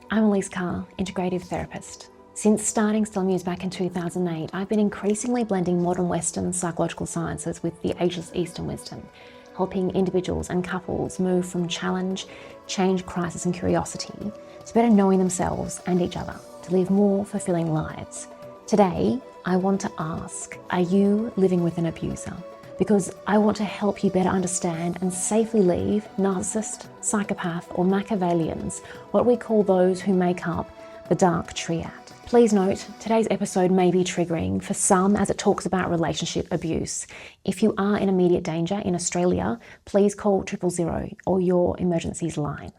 I'm Elise Carr, integrative therapist. Since starting Still Muse back in 2008, I've been increasingly blending modern Western psychological sciences with the ageless Eastern wisdom, helping individuals and couples move from challenge, change, crisis and curiosity to better knowing themselves and each other to live more fulfilling lives. Today, I want to ask, are you living with an abuser? Because I want to help you better understand and safely leave narcissist, psychopath or Machiavellians, what we call those who make up the Dark Triad. Please note, today's episode may be triggering for some as it talks about relationship abuse. If you are in immediate danger in Australia, please call 000 or your emergencies line.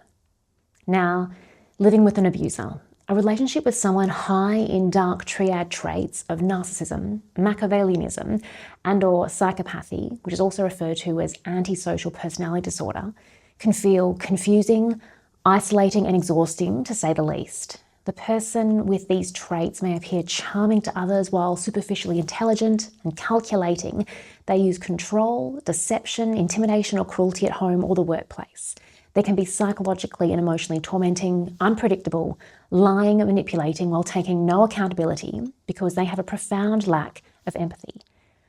Now, living with an abuser. A relationship with someone high in Dark Triad traits of narcissism, Machiavellianism, and or psychopathy, which is also referred to as antisocial personality disorder, can feel confusing, isolating and exhausting to say the least. The person with these traits may appear charming to others while superficially intelligent and calculating. They use control, deception, intimidation or cruelty at home or the workplace. They can be psychologically and emotionally tormenting, unpredictable, lying and manipulating while taking no accountability because they have a profound lack of empathy,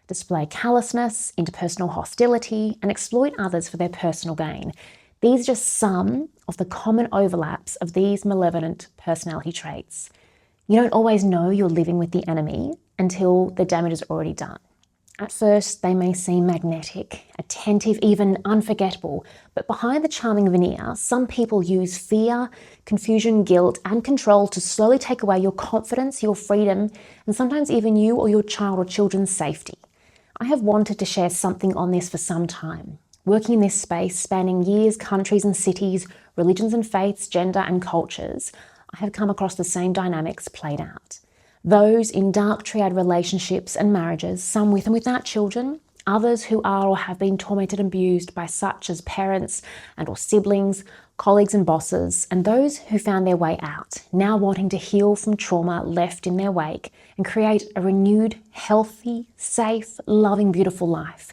display callousness, interpersonal hostility, and exploit others for their personal gain. These are just some of the common overlaps of these malevolent personality traits. You don't always know you're living with the enemy until the damage is already done. At first, they may seem magnetic, attentive, even unforgettable, but behind the charming veneer, some people use fear, confusion, guilt, and control to slowly take away your confidence, your freedom, and sometimes even you or your child or children's safety. I have wanted to share something on this for some time. Working in this space, spanning years, countries and cities, religions and faiths, gender and cultures, I have come across the same dynamics played out. Those in Dark Triad relationships and marriages, some with and without children, others who are or have been tormented and abused by such as parents and or siblings, colleagues and bosses, and those who found their way out, now wanting to heal from trauma left in their wake and create a renewed, healthy, safe, loving, beautiful life.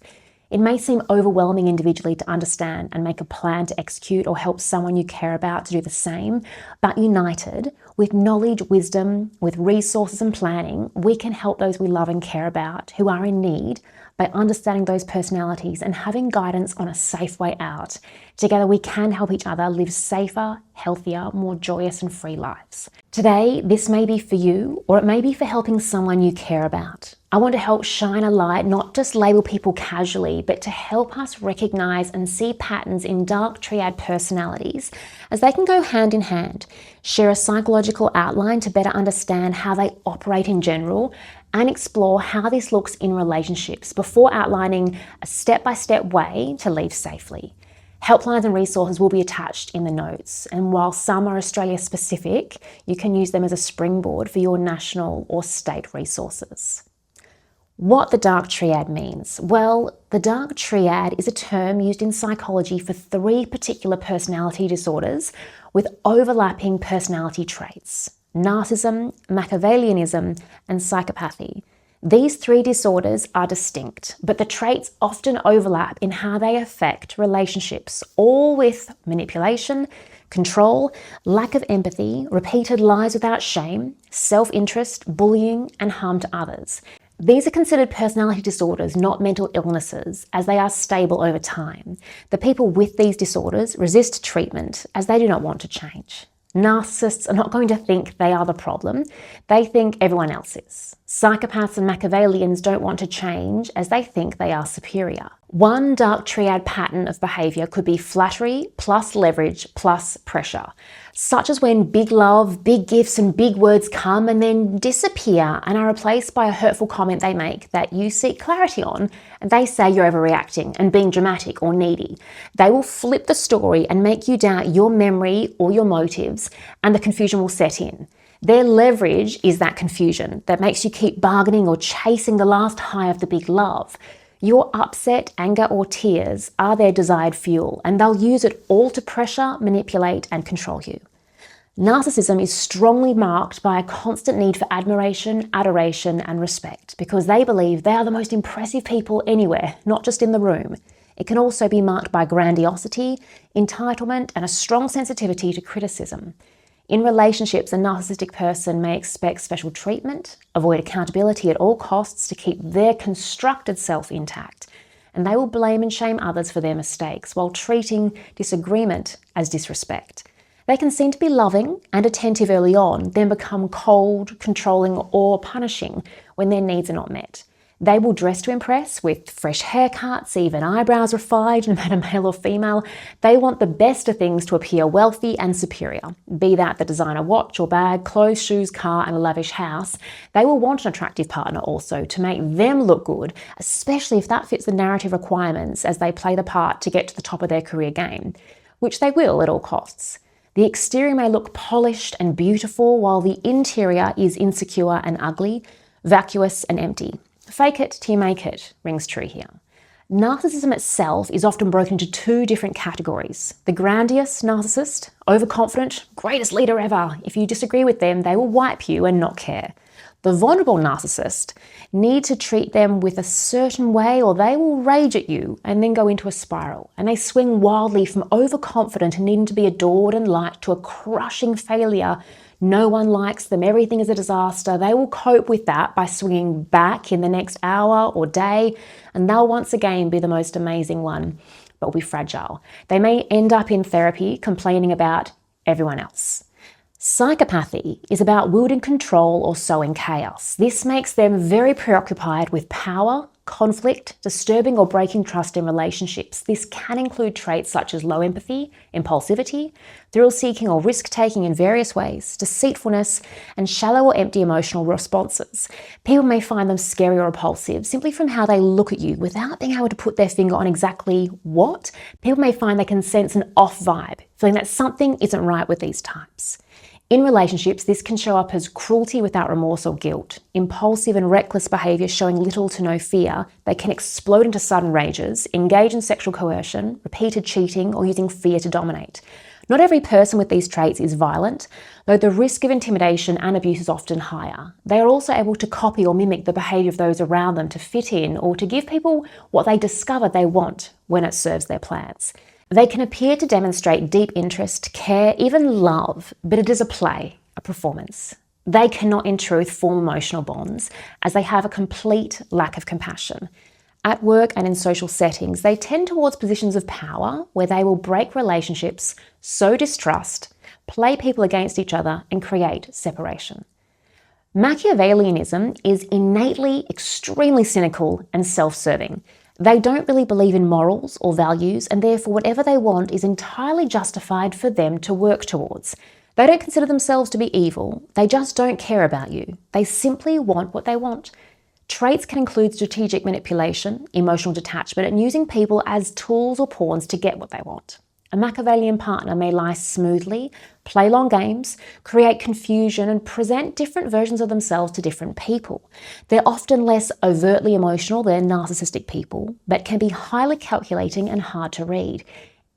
It may seem overwhelming individually to understand and make a plan to execute or help someone you care about to do the same, but united, with knowledge, wisdom, with resources and planning, we can help those we love and care about who are in need by understanding those personalities and having guidance on a safe way out. Together we can help each other live safer, healthier, more joyous and free lives. Today, this may be for you, or it may be for helping someone you care about. I want to help shine a light, not just label people casually, but to help us recognize and see patterns in Dark Triad personalities as they can go hand in hand, share a psychological outline to better understand how they operate in general, and explore how this looks in relationships before outlining a step-by-step way to leave safely. Helplines and resources will be attached in the notes, and while some are Australia specific, you can use them as a springboard for your national or state resources. What the Dark Triad means? Well, the Dark Triad is a term used in psychology for three particular personality disorders with overlapping personality traits: narcissism, Machiavellianism, and psychopathy. These three disorders are distinct, but the traits often overlap in how they affect relationships, all with manipulation, control, lack of empathy, repeated lies without shame, self-interest, bullying, and harm to others. These are considered personality disorders, not mental illnesses, as they are stable over time. The people with these disorders resist treatment as they do not want to change. Narcissists are not going to think they are the problem. They think everyone else is. Psychopaths and Machiavellians don't want to change as they think they are superior. One Dark Triad pattern of behaviour could be flattery plus leverage plus pressure, such as when big love, big gifts and big words come and then disappear and are replaced by a hurtful comment they make that you seek clarity on, and they say you're overreacting and being dramatic or needy. They will flip the story and make you doubt your memory or your motives, and the confusion will set in. Their leverage is that confusion that makes you keep bargaining or chasing the last high of the big love. Your upset, anger or tears are their desired fuel, and they'll use it all to pressure, manipulate and control you. Narcissism is strongly marked by a constant need for admiration, adoration and respect because they believe they are the most impressive people anywhere, not just in the room. It can also be marked by grandiosity, entitlement and a strong sensitivity to criticism. In relationships, a narcissistic person may expect special treatment, avoid accountability at all costs to keep their constructed self intact, and they will blame and shame others for their mistakes while treating disagreement as disrespect. They can seem to be loving and attentive early on, then become cold, controlling, or punishing when their needs are not met. They will dress to impress with fresh haircuts, even eyebrows refined, no matter male or female. They want the best of things to appear wealthy and superior, be that the designer watch or bag, clothes, shoes, car, and a lavish house. They will want an attractive partner also to make them look good, especially if that fits the narrative requirements as they play the part to get to the top of their career game, which they will at all costs. The exterior may look polished and beautiful, while the interior is insecure and ugly, vacuous and empty. Fake it till you make it rings true here. Narcissism itself is often broken into two different categories. The grandiose narcissist, overconfident, greatest leader ever. If you disagree with them, they will wipe you and not care. The vulnerable narcissist need to treat them with a certain way or they will rage at you and then go into a spiral. And they swing wildly from overconfident and needing to be adored and liked to a crushing failure. No one likes them, everything is a disaster. They will cope with that by swinging back in the next hour or day, and they'll once again be the most amazing one, but will be fragile. They may end up in therapy complaining about everyone else. Psychopathy is about wielding control or sowing chaos. This makes them very preoccupied with power, conflict, disturbing or breaking trust in relationships. This can include traits such as low empathy, impulsivity, thrill-seeking or risk-taking in various ways, deceitfulness, and shallow or empty emotional responses. People may find them scary or repulsive simply from how they look at you without being able to put their finger on exactly what. People may find they can sense an off vibe, feeling that something isn't right with these types. In relationships, this can show up as cruelty without remorse or guilt, impulsive and reckless behaviour showing little to no fear. They can explode into sudden rages, engage in sexual coercion, repeated cheating, or using fear to dominate. Not every person with these traits is violent, though the risk of intimidation and abuse is often higher. They are also able to copy or mimic the behaviour of those around them to fit in or to give people what they discover they want when it serves their plans. They can appear to demonstrate deep interest, care, even love, but it is a play, a performance. They cannot in truth form emotional bonds as they have a complete lack of compassion. At work and in social settings, they tend towards positions of power where they will break relationships, sow distrust, play people against each other, and create separation. Machiavellianism is innately extremely cynical and self-serving. They don't really believe in morals or values, and therefore whatever they want is entirely justified for them to work towards. They don't consider themselves to be evil, they just don't care about you. They simply want what they want. Traits can include strategic manipulation, emotional detachment, and using people as tools or pawns to get what they want. A Machiavellian partner may lie smoothly, play long games, create confusion, and present different versions of themselves to different people. They're often less overtly emotional than narcissistic people, but can be highly calculating and hard to read.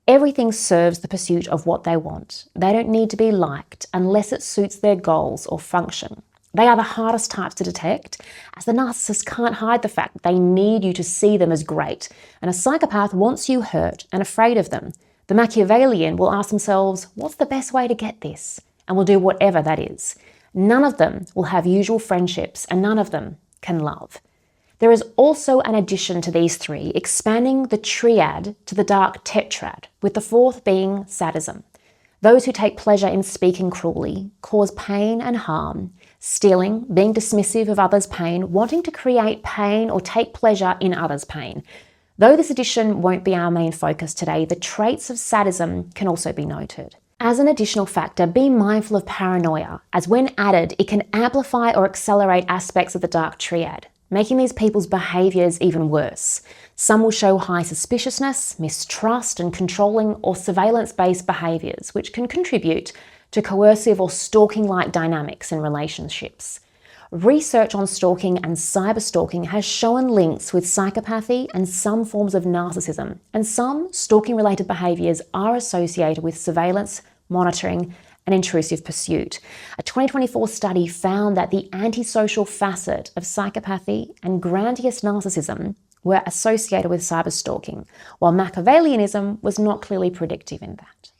Everything serves the pursuit of what they want. They don't need to be liked unless it suits their goals or function. They are the hardest types to detect, as the narcissist can't hide the fact that they need you to see them as great, and a psychopath wants you hurt and afraid of them. The Machiavellian will ask themselves, what's the best way to get this? And will do whatever that is. None of them will have usual friendships, and none of them can love. There is also an addition to these three, expanding the triad to the dark tetrad, with the fourth being sadism. Those who take pleasure in speaking cruelly, cause pain and harm, stealing, being dismissive of others' pain, wanting to create pain or take pleasure in others' pain. Though this edition won't be our main focus today, the traits of sadism can also be noted. As an additional factor, be mindful of paranoia, as when added, it can amplify or accelerate aspects of the dark triad, making these people's behaviours even worse. Some will show high suspiciousness, mistrust, and controlling or surveillance-based behaviours, which can contribute to coercive or stalking-like dynamics in relationships. Research on stalking and cyberstalking has shown links with psychopathy and some forms of narcissism, and some stalking-related behaviours are associated with surveillance, monitoring, and intrusive pursuit. A 2024 study found that the antisocial facet of psychopathy and grandiose narcissism were associated with cyberstalking, while Machiavellianism was not clearly predictive in that.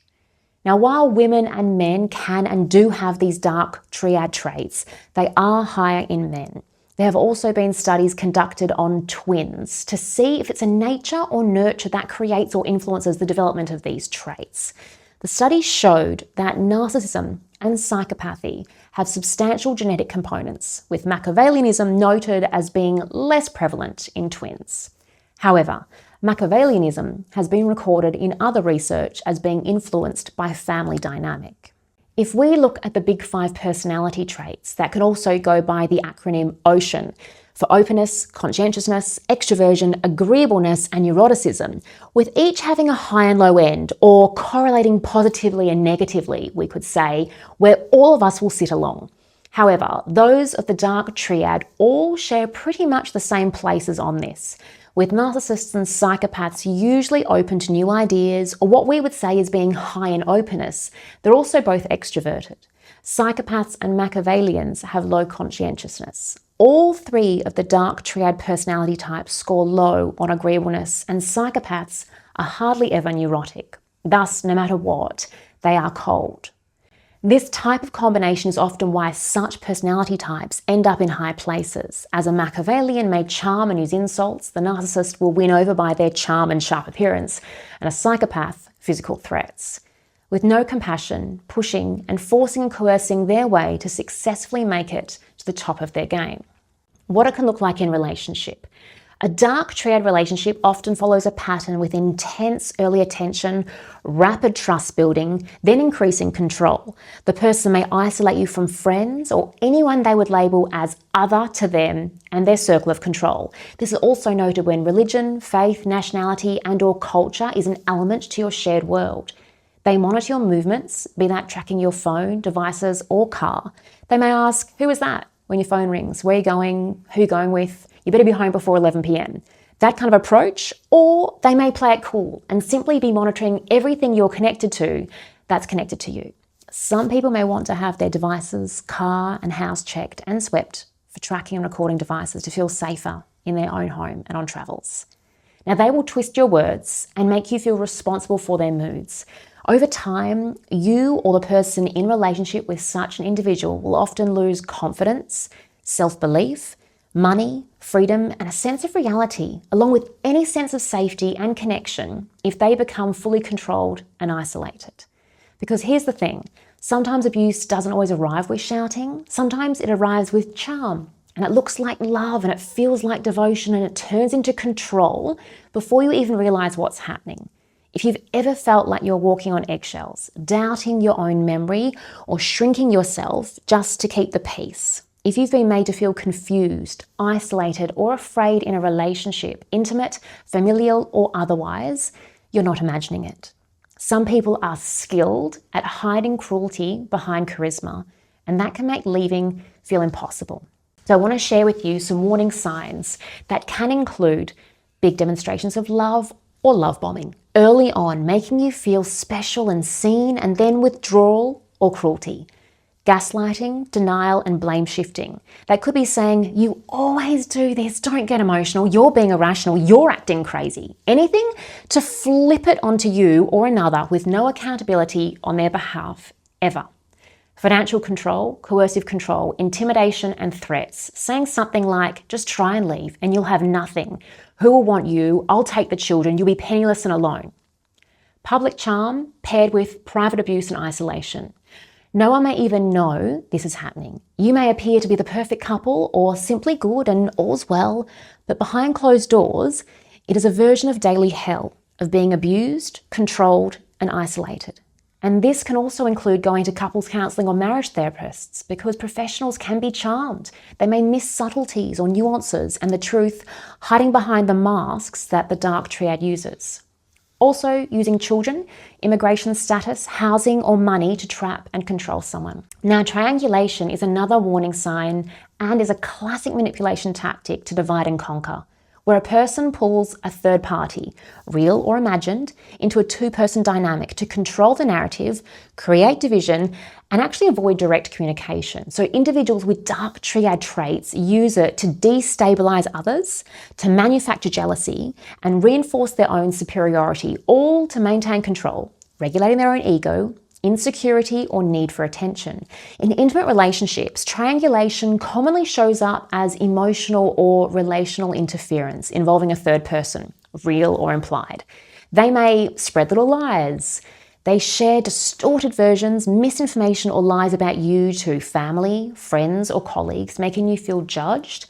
Now, while women and men can and do have these dark triad traits, they are higher in men. There have also been studies conducted on twins to see if it's a nature or nurture that creates or influences the development of these traits. The studies showed that narcissism and psychopathy have substantial genetic components, with Machiavellianism noted as being less prevalent in twins. However, Machiavellianism has been recorded in other research as being influenced by family dynamic. If we look at the big 5 personality traits that can also go by the acronym OCEAN for openness, conscientiousness, extroversion, agreeableness, and neuroticism, with each having a high and low end, or correlating positively and negatively, we could say, where all of us will sit along. However, those of the Dark Triad all share pretty much the same places on this, with narcissists and psychopaths usually open to new ideas, or what we would say is being high in openness. They're also both extroverted. Psychopaths and Machiavellians have low conscientiousness. All 3 of the Dark Triad personality types score low on agreeableness, and psychopaths are hardly ever neurotic. Thus, no matter what, they are cold. This type of combination is often why such personality types end up in high places. As a Machiavellian may charm and use insults, the narcissist will win over by their charm and sharp appearance, and a psychopath, physical threats. With no compassion, pushing and forcing and coercing their way to successfully make it to the top of their game. What it can look like in relationship. A Dark Triad relationship often follows a pattern with intense early attention, rapid trust building, then increasing control. The person may isolate you from friends or anyone they would label as other to them and their circle of control. This is also noted when religion, faith, nationality, and/or culture is an element to your shared world. They monitor your movements, be that tracking your phone, devices, or car. They may ask, "Who is that?" when your phone rings. "Where are you going? Who are you going with? You better be home before 11 p.m. That kind of approach. Or they may play it cool and simply be monitoring everything you're connected to that's connected to you. Some people may want to have their devices, car and house checked and swept for tracking and recording devices to feel safer in their own home and on travels. Now, they will twist your words and make you feel responsible for their moods. Over time, you or the person in relationship with such an individual will often lose confidence, self-belief, money, freedom, and a sense of reality, along with any sense of safety and connection if they become fully controlled and isolated. Because here's the thing, sometimes abuse doesn't always arrive with shouting, sometimes it arrives with charm, and it looks like love and it feels like devotion and it turns into control before you even realize what's happening. If you've ever felt like you're walking on eggshells, doubting your own memory or shrinking yourself just to keep the peace, if you've been made to feel confused, isolated, or afraid in a relationship, intimate, familial, or otherwise, you're not imagining it. Some people are skilled at hiding cruelty behind charisma, and that can make leaving feel impossible. So I want to share with you some warning signs that can include big demonstrations of love or love bombing early on, making you feel special and seen, and then withdrawal or cruelty. Gaslighting, denial, and blame shifting. That could be saying, "You always do this, don't get emotional, you're being irrational, you're acting crazy." Anything to flip it onto you or another with no accountability on their behalf, ever. Financial control, coercive control, intimidation, and threats. Saying something like, "Just try and leave and you'll have nothing. Who will want you? I'll take the children, you'll be penniless and alone." Public charm paired with private abuse and isolation. No one may even know this is happening. You may appear to be the perfect couple or simply good and all's well, but behind closed doors, it is a version of daily hell, of being abused, controlled, and isolated. And this can also include going to couples counselling or marriage therapists, because professionals can be charmed. They may miss subtleties or nuances and the truth hiding behind the masks that the Dark Triad uses. Also, using children, immigration status, housing, or money to trap and control someone. Now, triangulation is another warning sign and is a classic manipulation tactic to divide and conquer, where a person pulls a third party, real or imagined, into a two-person dynamic to control the narrative, create division, and actually avoid direct communication. So individuals with Dark Triad traits use it to destabilize others, to manufacture jealousy, and reinforce their own superiority, all to maintain control, regulating their own ego, insecurity, or need for attention. In intimate relationships, triangulation commonly shows up as emotional or relational interference involving a third person, real or implied. They may spread little lies. They share distorted versions, misinformation, or lies about you to family, friends, or colleagues, making you feel judged,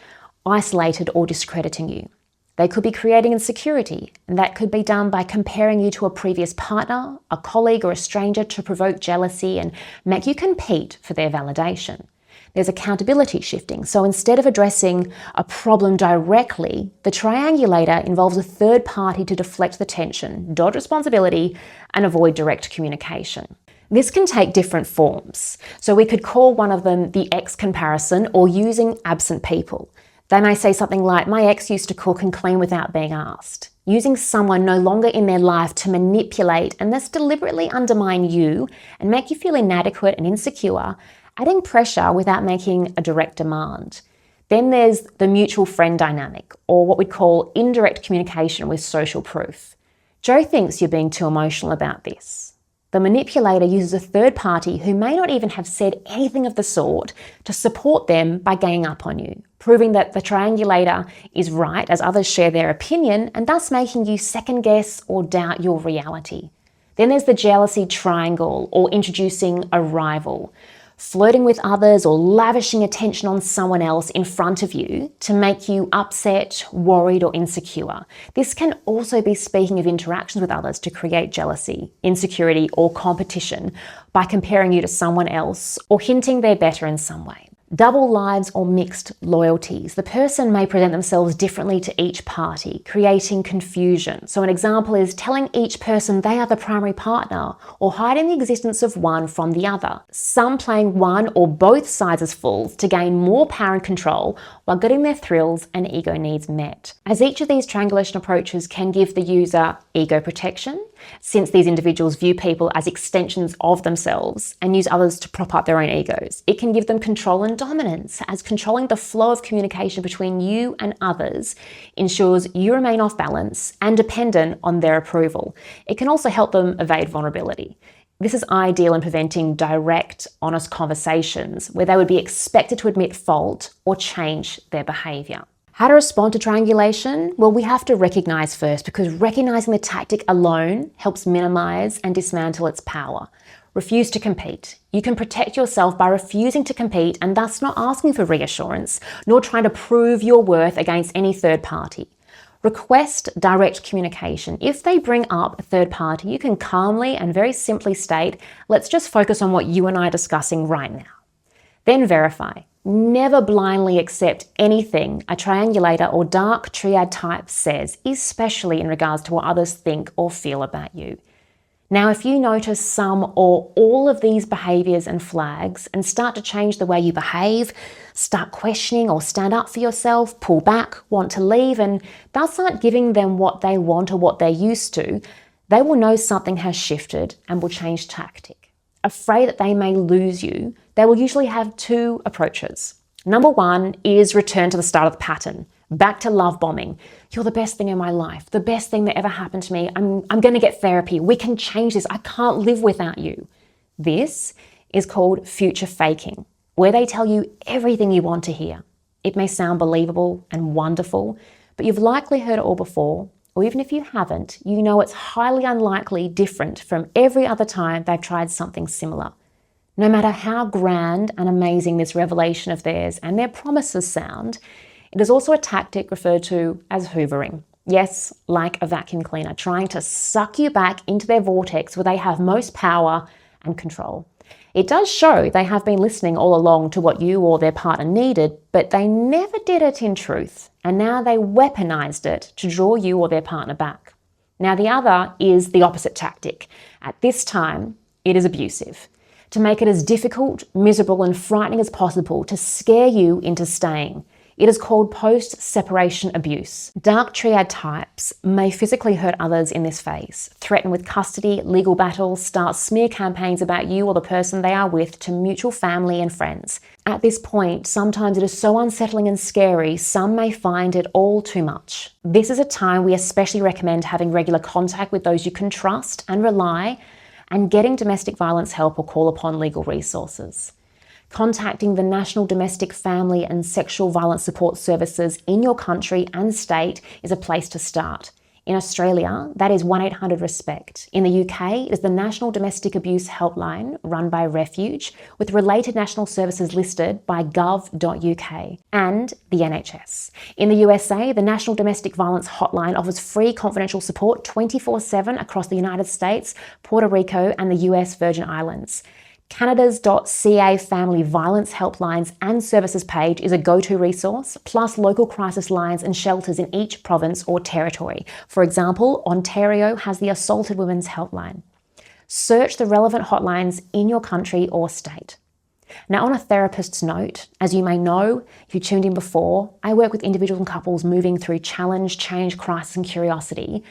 isolated, or discrediting you. They could be creating insecurity, and that could be done by comparing you to a previous partner, a colleague, or a stranger to provoke jealousy and make you compete for their validation. There's accountability shifting, so instead of addressing a problem directly, the triangulator involves a third party to deflect the tension, dodge responsibility, and avoid direct communication. This can take different forms, so we could call one of them the ex comparison or using absent people. They may say something like, my ex used to cook and clean without being asked. Using someone no longer in their life to manipulate and thus deliberately undermine you and make you feel inadequate and insecure, adding pressure without making a direct demand. Then there's the mutual friend dynamic, or what we'd call indirect communication with social proof. Joe thinks you're being too emotional about this. The manipulator uses a third party who may not even have said anything of the sort to support them by ganging up on you, proving that the triangulator is right as others share their opinion and thus making you second guess or doubt your reality. Then there's the jealousy triangle, or introducing a rival, flirting with others or lavishing attention on someone else in front of you to make you upset, worried, or insecure. This can also be speaking of interactions with others to create jealousy, insecurity, or competition by comparing you to someone else or hinting they're better in some way. Double lives or mixed loyalties. The person may present themselves differently to each party, creating confusion. So an example is telling each person they are the primary partner or hiding the existence of one from the other. Some playing one or both sides as fools to gain more power and control while getting their thrills and ego needs met. As each of these triangulation approaches can give the user ego protection, since these individuals view people as extensions of themselves and use others to prop up their own egos. It can give them control and dominance, as controlling the flow of communication between you and others ensures you remain off balance and dependent on their approval. It can also help them evade vulnerability. This is ideal in preventing direct, honest conversations where they would be expected to admit fault or change their behaviour. How to respond to triangulation? Well, we have to recognize first, because recognizing the tactic alone helps minimize and dismantle its power. Refuse to compete. You can protect yourself by refusing to compete and thus not asking for reassurance, nor trying to prove your worth against any third party. Request direct communication. If they bring up a third party, you can calmly and very simply state, let's just focus on what you and I are discussing right now. Then verify. Never blindly accept anything a triangulator or dark triad type says, especially in regards to what others think or feel about you. Now, if you notice some or all of these behaviours and flags and start to change the way you behave, start questioning or stand up for yourself, pull back, want to leave, and thus aren't giving them what they want or what they're used to, they will know something has shifted and will change tactic. Afraid that they may lose you, they will usually have two approaches. Number one is return to the start of the pattern, back to love bombing. You're the best thing in my life, the best thing that ever happened to me. I'm going to get therapy. We can change this. I can't live without you. This is called future faking, where they tell you everything you want to hear. It may sound believable and wonderful, but you've likely heard it all before. Or even if you haven't, you know it's highly unlikely different from every other time they've tried something similar. No matter how grand and amazing this revelation of theirs and their promises sound, it is also a tactic referred to as hoovering. Yes, like a vacuum cleaner, trying to suck you back into their vortex where they have most power and control. It does show they have been listening all along to what you or their partner needed, but they never did it in truth, and now they weaponized it to draw you or their partner back. Now, the other is the opposite tactic. At this time, it is abusive, to make it as difficult, miserable, and frightening as possible to scare you into staying. It is called post-separation abuse. Dark triad types may physically hurt others in this phase, threaten with custody, legal battles, start smear campaigns about you or the person they are with to mutual family and friends. At this point, sometimes it is so unsettling and scary, some may find it all too much. This is a time we especially recommend having regular contact with those you can trust and rely, and getting domestic violence help or call upon legal resources. Contacting the National Domestic Family and Sexual Violence Support Services in your country and state is a place to start. In Australia, that is 1-800-RESPECT. In the UK, it is the National Domestic Abuse Helpline run by Refuge, with related national services listed by gov.uk, and the NHS. In the USA, the National Domestic Violence Hotline offers free confidential support 24/7 across the United States, Puerto Rico, and the US Virgin Islands. Canada's.ca Family Violence Helplines and Services page is a go-to resource, plus local crisis lines and shelters in each province or territory. For example, Ontario has the Assaulted Women's Helpline. Search the relevant hotlines in your country or state. Now, on a therapist's note, as you may know, if you tuned in before, I work with individuals and couples moving through challenge, change, crisis, and curiosity.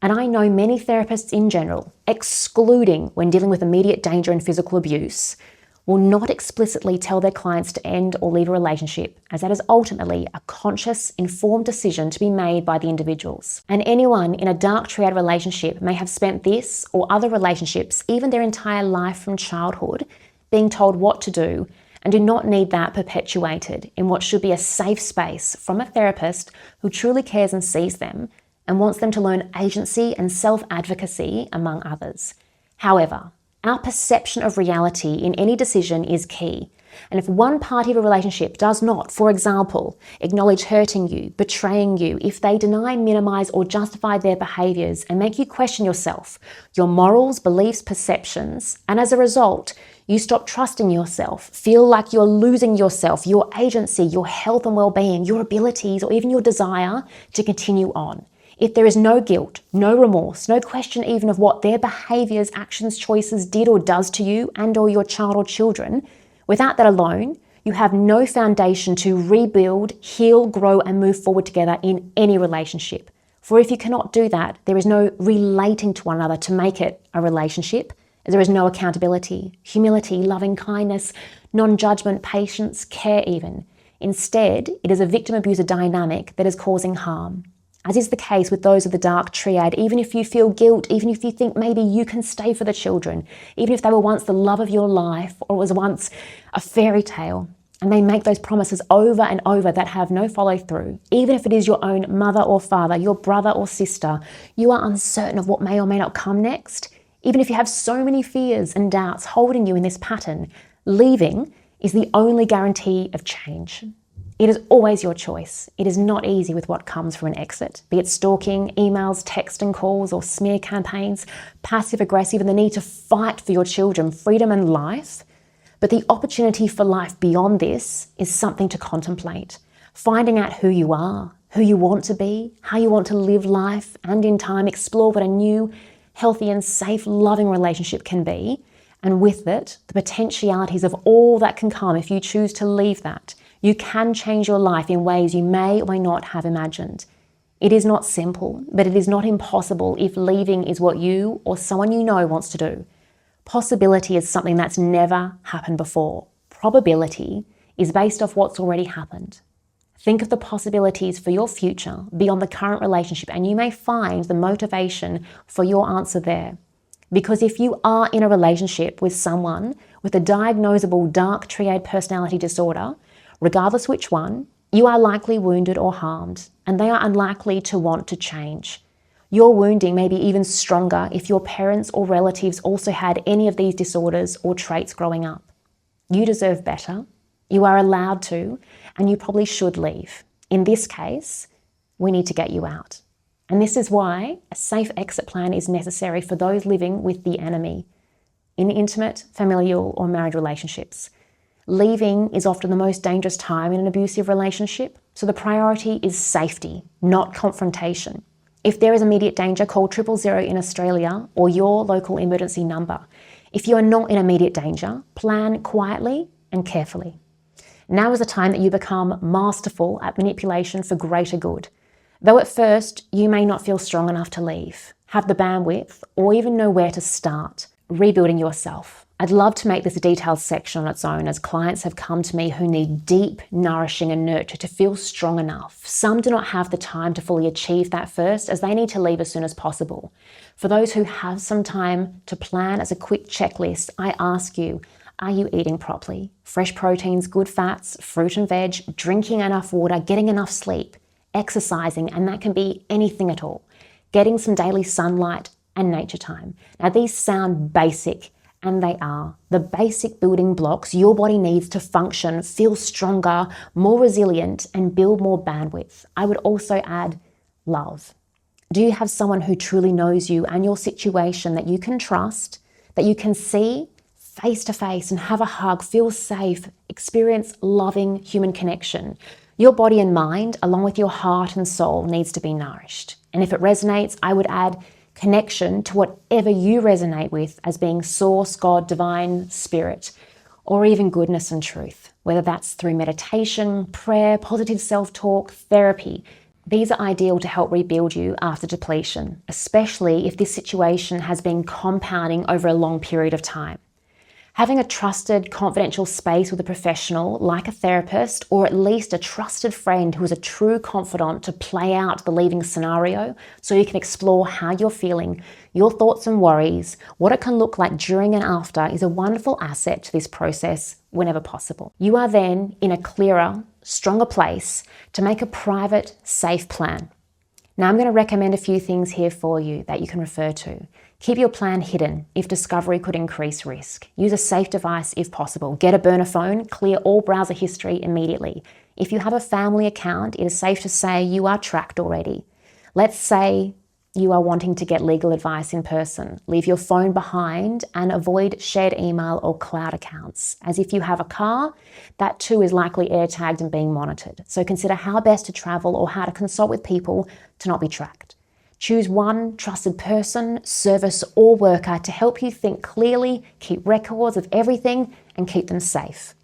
And I know many therapists in general, excluding when dealing with immediate danger and physical abuse, will not explicitly tell their clients to end or leave a relationship, as that is ultimately a conscious, informed decision to be made by the individuals. And anyone in a dark triad relationship may have spent this or other relationships, even their entire life from childhood, being told what to do, and do not need that perpetuated in what should be a safe space from a therapist who truly cares and sees them, and wants them to learn agency and self-advocacy, among others. However, our perception of reality in any decision is key. And if one party of a relationship does not, for example, acknowledge hurting you, betraying you, if they deny, minimize, or justify their behaviors and make you question yourself, your morals, beliefs, perceptions, and as a result, you stop trusting yourself, feel like you're losing yourself, your agency, your health and well-being, your abilities, or even your desire to continue on. If there is no guilt, no remorse, no question even of what their behaviors, actions, choices did or does to you and or your child or children, without that alone, you have no foundation to rebuild, heal, grow, and move forward together in any relationship. For if you cannot do that, there is no relating to one another to make it a relationship. There is no accountability, humility, loving kindness, non-judgment, patience, care even. Instead, it is a victim-abuser dynamic that is causing harm. As is the case with those of the Dark Triad, even if you feel guilt, even if you think maybe you can stay for the children, even if they were once the love of your life or was once a fairy tale, and they make those promises over and over that have no follow through, even if it is your own mother or father, your brother or sister, you are uncertain of what may or may not come next, even if you have so many fears and doubts holding you in this pattern, leaving is the only guarantee of change. It is always your choice. It is not easy with what comes from an exit, be it stalking, emails, text and calls, or smear campaigns, passive-aggressive, and the need to fight for your children, freedom and life. But the opportunity for life beyond this is something to contemplate. Finding out who you are, who you want to be, how you want to live life, and in time explore what a new, healthy and safe, loving relationship can be. And with it, the potentialities of all that can come if you choose to leave that. You can change your life in ways you may or may not have imagined. It is not simple, but it is not impossible if leaving is what you or someone you know wants to do. Possibility is something that's never happened before. Probability is based off what's already happened. Think of the possibilities for your future beyond the current relationship, and you may find the motivation for your answer there. Because if you are in a relationship with someone with a diagnosable Dark Triad personality disorder, regardless which one, you are likely wounded or harmed, and they are unlikely to want to change. Your wounding may be even stronger if your parents or relatives also had any of these disorders or traits growing up. You deserve better, you are allowed to, and you probably should leave. In this case, we need to get you out. And this is why a safe exit plan is necessary for those living with the enemy in intimate, familial, or married relationships. Leaving is often the most dangerous time in an abusive relationship, so the priority is safety, not confrontation. If there is immediate danger, call 000 in Australia or your local emergency number. If you are not in immediate danger, plan quietly and carefully. Now is the time that you become masterful at manipulation for greater good. Though at first you may not feel strong enough to leave, have the bandwidth, or even know where to start, rebuilding yourself. I'd love to make this a detailed section on its own, as clients have come to me who need deep nourishing and nurture to feel strong enough. Some do not have the time to fully achieve that first, as they need to leave as soon as possible. For those who have some time to plan as a quick checklist, I ask you, are you eating properly? Fresh proteins, good fats, fruit and veg, drinking enough water, getting enough sleep, exercising, and that can be anything at all. Getting some daily sunlight and nature time. Now these sound basic, and they are the basic building blocks your body needs to function, feel stronger, more resilient, and build more bandwidth. I would also add love. Do you have someone who truly knows you and your situation that you can trust, that you can see face to face and have a hug, feel safe, experience loving human connection? Your body and mind, along with your heart and soul, needs to be nourished. And if it resonates, I would add connection to whatever you resonate with as being source, God, divine, spirit, or even goodness and truth, whether that's through meditation, prayer, positive self-talk, therapy. These are ideal to help rebuild you after depletion, especially if this situation has been compounding over a long period of time. Having a trusted, confidential space with a professional, like a therapist, or at least a trusted friend who is a true confidant to play out the leaving scenario so you can explore how you're feeling, your thoughts and worries, what it can look like during and after, is a wonderful asset to this process whenever possible. You are then in a clearer, stronger place to make a private, safe plan. Now I'm going to recommend a few things here for you that you can refer to. Keep your plan hidden if discovery could increase risk. Use a safe device if possible. Get a burner phone, clear all browser history immediately. If you have a family account, it is safe to say you are tracked already. Let's say you are wanting to get legal advice in person. Leave your phone behind and avoid shared email or cloud accounts. As if you have a car, that too is likely air tagged and being monitored. So consider how best to travel or how to consult with people to not be tracked. Choose one trusted person, service, or worker to help you think clearly, keep records of everything, and keep them safe.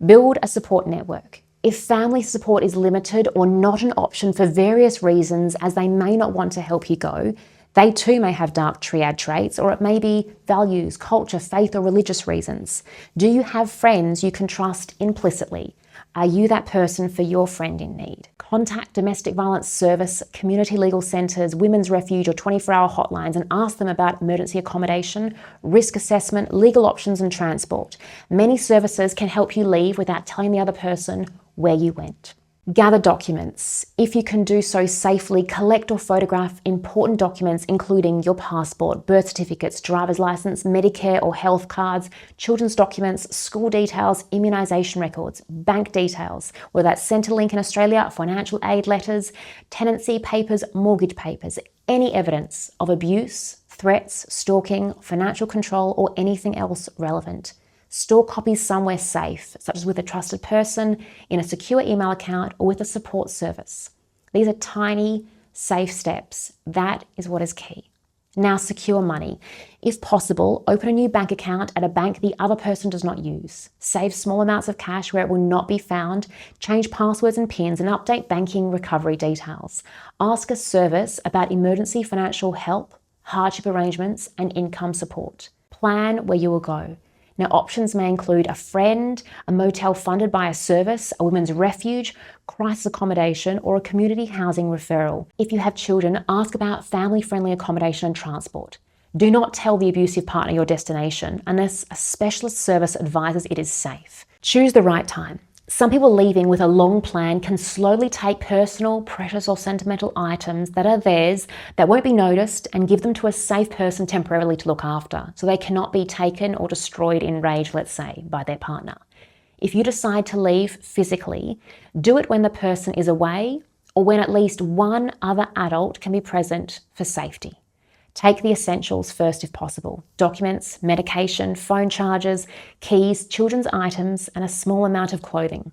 Build a support network. If family support is limited or not an option for various reasons, as they may not want to help you go, they too may have Dark Triad traits, or it may be values, culture, faith, or religious reasons. Do you have friends you can trust implicitly? Are you that person for your friend in need? Contact domestic violence service, community legal centres, women's refuge, or 24-hour hotlines and ask them about emergency accommodation, risk assessment, legal options, and transport. Many services can help you leave without telling the other person where you went. Gather documents. If you can do so safely, collect or photograph important documents, including your passport, birth certificates, driver's license, Medicare or health cards, children's documents, school details, immunisation records, bank details, whether that's Centrelink in Australia, financial aid letters, tenancy papers, mortgage papers, any evidence of abuse, threats, stalking, financial control, or anything else relevant. Store copies somewhere safe, such as with a trusted person, in a secure email account, or with a support service. These are tiny, safe steps. That is what is key. Now, secure money. If possible, open a new bank account at a bank the other person does not use. Save small amounts of cash where it will not be found. Change passwords and PINs and update banking recovery details. Ask a service about emergency financial help, hardship arrangements, and income support. Plan where you will go. Now, options may include a friend, a motel funded by a service, a women's refuge, crisis accommodation, or a community housing referral. If you have children, ask about family-friendly accommodation and transport. Do not tell the abusive partner your destination unless a specialist service advises it is safe. Choose the right time. Some people leaving with a long plan can slowly take personal, precious, or sentimental items that are theirs that won't be noticed and give them to a safe person temporarily to look after, so they cannot be taken or destroyed in rage, let's say, by their partner. If you decide to leave physically, do it when the person is away or when at least one other adult can be present for safety. Take the essentials first if possible. Documents, medication, phone chargers, keys, children's items, and a small amount of clothing.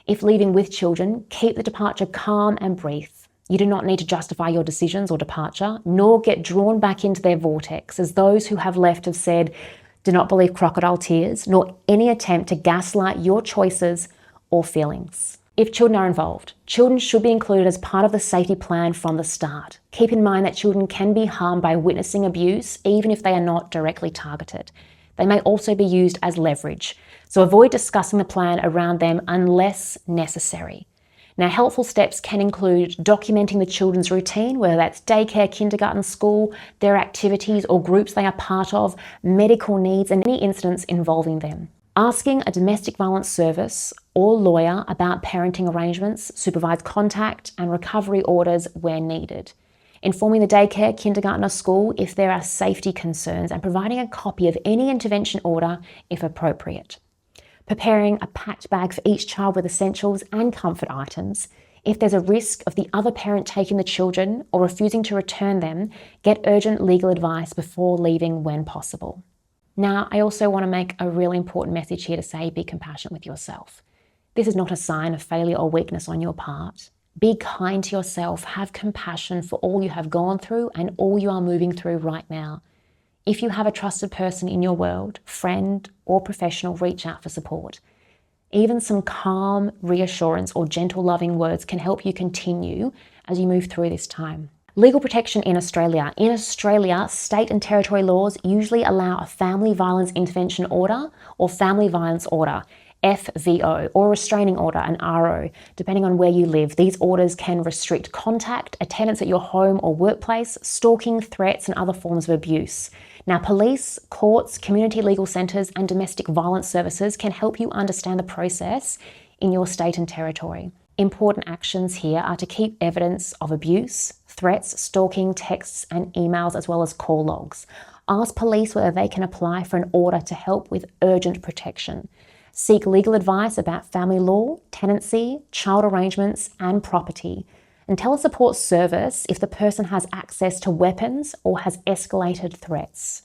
If leaving with children, keep the departure calm and brief. You do not need to justify your decisions or departure, nor get drawn back into their vortex, as those who have left have said, do not believe crocodile tears, nor any attempt to gaslight your choices or feelings. If children are involved, children should be included as part of the safety plan from the start. Keep in mind that children can be harmed by witnessing abuse, even if they are not directly targeted. They may also be used as leverage, so avoid discussing the plan around them unless necessary. Now, helpful steps can include documenting the children's routine, whether that's daycare, kindergarten, school, their activities or groups they are part of, medical needs, and any incidents involving them. Asking a domestic violence service or lawyer about parenting arrangements, supervised contact and recovery orders where needed. Informing the daycare, kindergarten or school if there are safety concerns, and providing a copy of any intervention order if appropriate. Preparing a packed bag for each child with essentials and comfort items. If there's a risk of the other parent taking the children or refusing to return them, get urgent legal advice before leaving when possible. Now, I also want to make a really important message here to say be compassionate with yourself. This is not a sign of failure or weakness on your part. Be kind to yourself, have compassion for all you have gone through and all you are moving through right now. If you have a trusted person in your world, friend or professional, reach out for support. Even some calm reassurance or gentle loving words can help you continue as you move through this time. Legal protection in Australia. In Australia, state and territory laws usually allow a family violence intervention order or family violence order, FVO, or restraining order, an RO, depending on where you live. These orders can restrict contact, attendance at your home or workplace, stalking, threats, and other forms of abuse. Now, police, courts, community legal centres, and domestic violence services can help you understand the process in your state and territory. Important actions here are to keep evidence of abuse, threats, stalking, texts, and emails, as well as call logs. Ask police whether they can apply for an order to help with urgent protection. Seek legal advice about family law, tenancy, child arrangements, and property. And tell a support service if the person has access to weapons or has escalated threats.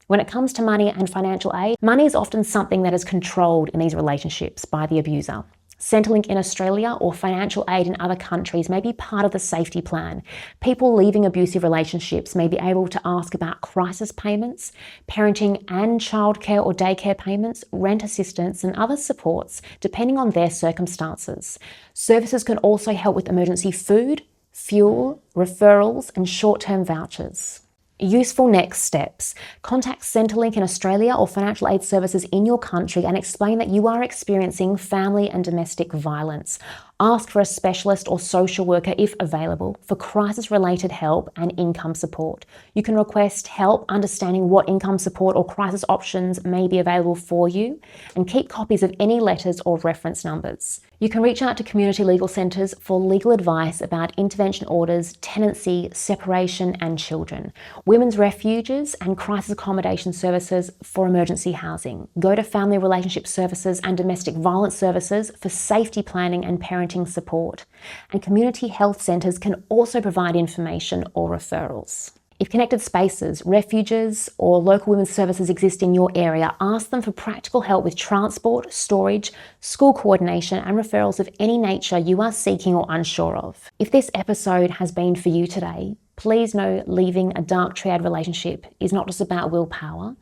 When it comes to money and financial aid, money is often something that is controlled in these relationships by the abuser. Centrelink in Australia or financial aid in other countries may be part of the safety plan. People leaving abusive relationships may be able to ask about crisis payments, parenting and childcare or daycare payments, rent assistance and other supports depending on their circumstances. Services can also help with emergency food, fuel, referrals and short-term vouchers. Useful next steps. Contact Centrelink in Australia or financial aid services in your country and explain that you are experiencing family and domestic violence. Ask for a specialist or social worker if available for crisis-related help and income support. You can request help understanding what income support or crisis options may be available for you, and keep copies of any letters or reference numbers. You can reach out to community legal centres for legal advice about intervention orders, tenancy, separation and children. Women's refuges and crisis accommodation services for emergency housing. Go to family relationship services and domestic violence services for safety planning and parenting support. And community health centres can also provide information or referrals. If connected spaces, refuges or local women's services exist in your area, ask them for practical help with transport, storage, school coordination and referrals of any nature you are seeking or unsure of. If this episode has been for you today, please know leaving a Dark Triad relationship is not just about willpower.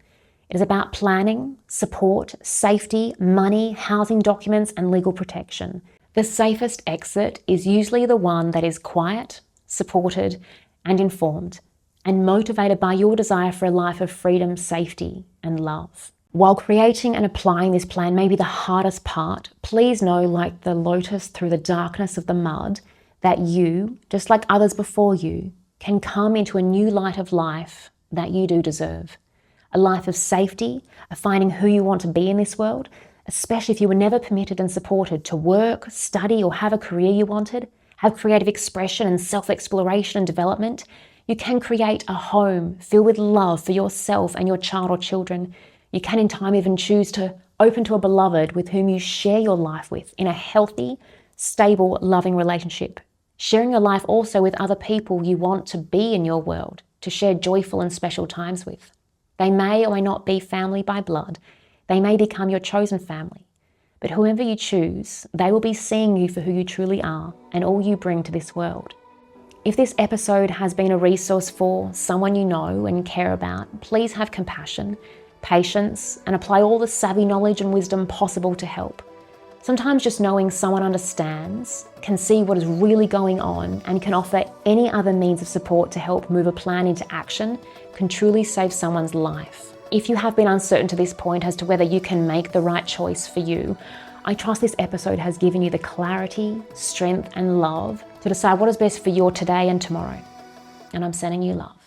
It is about planning, support, safety, money, housing documents and legal protection. The safest exit is usually the one that is quiet, supported and informed, and motivated by your desire for a life of freedom, safety, and love. While creating and applying this plan may be the hardest part, please know, like the lotus through the darkness of the mud, that you, just like others before you, can come into a new light of life that you do deserve. A life of safety, of finding who you want to be in this world, especially if you were never permitted and supported to work, study, or have a career you wanted, have creative expression and self-exploration and development. You can create a home filled with love for yourself and your child or children. You can in time even choose to open to a beloved with whom you share your life with in a healthy, stable, loving relationship. Sharing your life also with other people you want to be in your world, to share joyful and special times with. They may or may not be family by blood. They may become your chosen family. But whoever you choose, they will be seeing you for who you truly are and all you bring to this world. If this episode has been a resource for someone you know and care about, please have compassion, patience, and apply all the savvy knowledge and wisdom possible to help. Sometimes just knowing someone understands, can see what is really going on, and can offer any other means of support to help move a plan into action can truly save someone's life. If you have been uncertain to this point as to whether you can make the right choice for you, I trust this episode has given you the clarity, strength, and love to decide what is best for your today and tomorrow. And I'm sending you love.